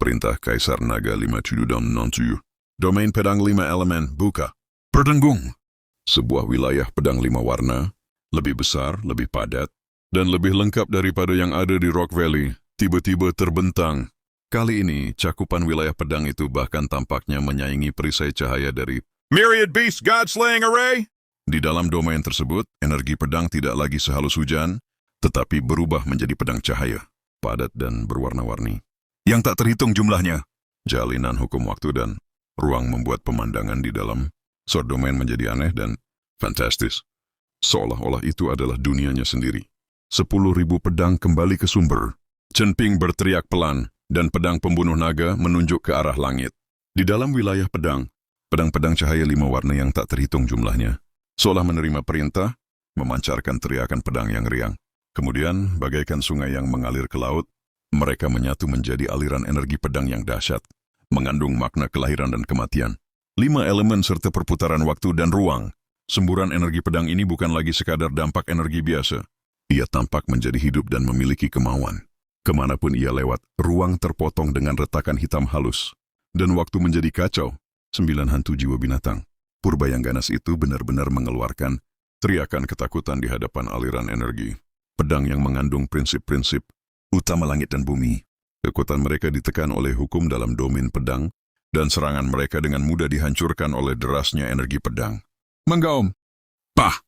Perintah Kaisar Naga 57 Domain pedang 5 elemen, buka. Perdengung. Sebuah wilayah pedang 5 warna, lebih besar, lebih padat, dan lebih lengkap daripada yang ada di Rock Valley, tiba-tiba terbentang. Kali ini, cakupan wilayah pedang itu bahkan tampaknya menyaingi perisai cahaya dari Myriad Beast God-Slaying Array. Di dalam domain tersebut, energi pedang tidak lagi sehalus hujan, tetapi berubah menjadi pedang cahaya, padat dan berwarna-warni. Yang tak terhitung jumlahnya. Jalinan hukum waktu dan ruang membuat pemandangan di dalam Sword Domain menjadi aneh dan fantastis. Seolah-olah itu adalah dunianya sendiri. 10.000 pedang kembali ke sumber. Chen Ping berteriak pelan, dan pedang pembunuh naga menunjuk ke arah langit. Di dalam wilayah pedang, pedang-pedang cahaya 5 warna yang tak terhitung jumlahnya, seolah menerima perintah, memancarkan teriakan pedang yang riang. Kemudian, bagaikan sungai yang mengalir ke laut, mereka menyatu menjadi aliran energi pedang yang dahsyat, mengandung makna kelahiran dan kematian. 5 elemen serta perputaran waktu dan ruang. Semburan energi pedang ini bukan lagi sekadar dampak energi biasa. Ia tampak menjadi hidup dan memiliki kemauan. Kemanapun ia lewat, ruang terpotong dengan retakan hitam halus. Dan waktu menjadi kacau. 9 hantu jiwa binatang. Purba yang ganas itu benar-benar mengeluarkan teriakan ketakutan di hadapan aliran energi. Pedang yang mengandung prinsip-prinsip utama langit dan bumi. Kekuatan mereka ditekan oleh hukum dalam domain pedang, dan serangan mereka dengan mudah dihancurkan oleh derasnya energi pedang. Menggaum! Pah!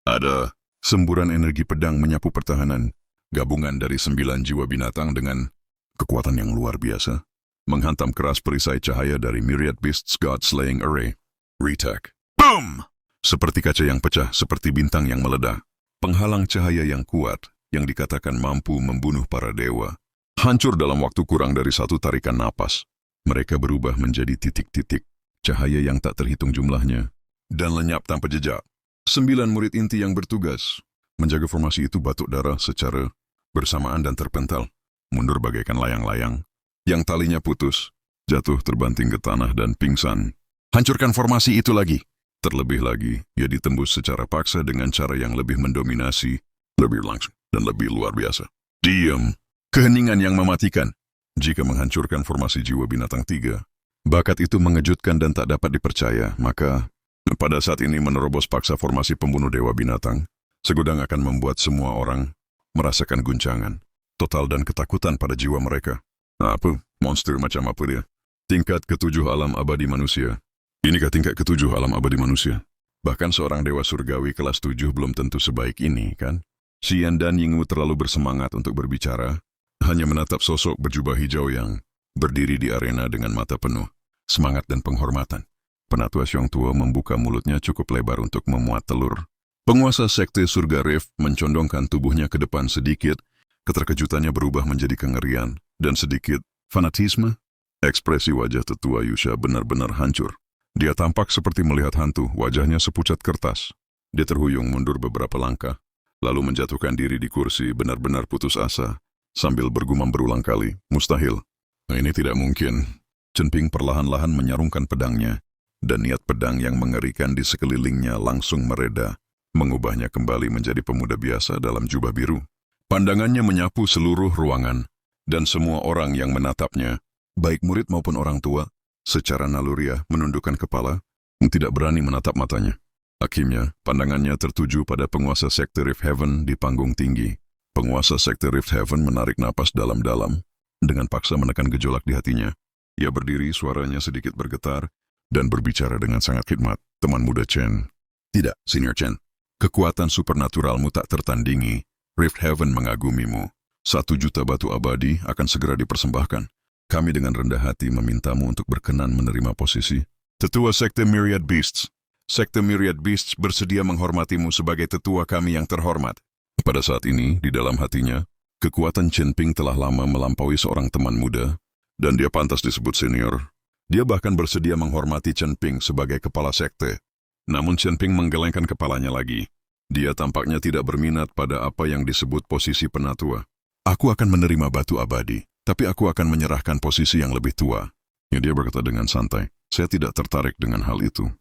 Ada semburan energi pedang menyapu pertahanan, gabungan dari 9 jiwa binatang dengan kekuatan yang luar biasa, menghantam keras perisai cahaya dari Myriad Beasts God-Slaying Array. Retak. Boom! Seperti kaca yang pecah, seperti bintang yang meledak. Penghalang cahaya yang kuat, yang dikatakan mampu membunuh para dewa, hancur dalam waktu kurang dari 1 tarikan napas. Mereka berubah menjadi titik-titik, cahaya yang tak terhitung jumlahnya, dan lenyap tanpa jejak. 9 murid inti yang bertugas menjaga formasi itu batuk darah secara bersamaan dan terpental, mundur bagaikan layang-layang, yang talinya putus, jatuh terbanting ke tanah dan pingsan. Hancurkan formasi itu lagi. Terlebih lagi, ia ditembus secara paksa dengan cara yang lebih mendominasi, lebih langsung, dan lebih luar biasa. Diam. Keheningan yang mematikan. Jika menghancurkan formasi jiwa binatang 3, bakat itu mengejutkan dan tak dapat dipercaya, maka pada saat ini menerobos paksa formasi pembunuh dewa binatang, segudang akan membuat semua orang merasakan guncangan, total dan ketakutan pada jiwa mereka. Apa? Monster macam apa dia? Tingkat ke-7 alam abadi manusia. Inikah tingkat ke-7 alam abadi manusia? Bahkan seorang dewa surgawi kelas 7 belum tentu sebaik ini, kan? Xian dan Yingwu terlalu bersemangat untuk berbicara, hanya menatap sosok berjubah hijau yang berdiri di arena dengan mata penuh semangat dan penghormatan. Penatua Xiong Tua membuka mulutnya cukup lebar untuk memuat telur. Penguasa sekte surga Rift mencondongkan tubuhnya ke depan sedikit, keterkejutannya berubah menjadi kengerian, dan sedikit fanatisme. Ekspresi wajah tetua Yusha benar-benar hancur. Dia tampak seperti melihat hantu, wajahnya sepucat kertas. Dia terhuyung mundur beberapa langkah, lalu menjatuhkan diri di kursi, benar-benar putus asa, sambil bergumam berulang kali, mustahil. Ini tidak mungkin. Chen Ping perlahan-lahan menyarungkan pedangnya, dan niat pedang yang mengerikan di sekelilingnya langsung mereda, mengubahnya kembali menjadi pemuda biasa dalam jubah biru. Pandangannya menyapu seluruh ruangan, dan semua orang yang menatapnya, baik murid maupun orang tua, secara naluriah menundukkan kepala, tidak berani menatap matanya. Akhirnya, pandangannya tertuju pada penguasa sekte Rift Heaven di panggung tinggi. Penguasa sekte Rift Heaven menarik napas dalam-dalam, dengan paksa menekan gejolak di hatinya. Ia berdiri, suaranya sedikit bergetar, dan berbicara dengan sangat khidmat. Teman muda Chen. Tidak, Senior Chen. Kekuatan supernaturalmu tak tertandingi. Rift Heaven mengagumimu. 1 juta batu abadi akan segera dipersembahkan. Kami dengan rendah hati memintamu untuk berkenan menerima posisi Tetua Sekte Myriad Beasts. Sekte Myriad Beasts bersedia menghormatimu sebagai tetua kami yang terhormat. Pada saat ini, di dalam hatinya, kekuatan Chen Ping telah lama melampaui seorang teman muda, dan dia pantas disebut senior. Dia bahkan bersedia menghormati Chen Ping sebagai kepala sekte. Namun Chen Ping menggelengkan kepalanya lagi. Dia tampaknya tidak berminat pada apa yang disebut posisi penatua. Aku akan menerima batu abadi, tapi aku akan menyerahkan posisi yang lebih tua. Ya, dia berkata dengan santai. Saya tidak tertarik dengan hal itu.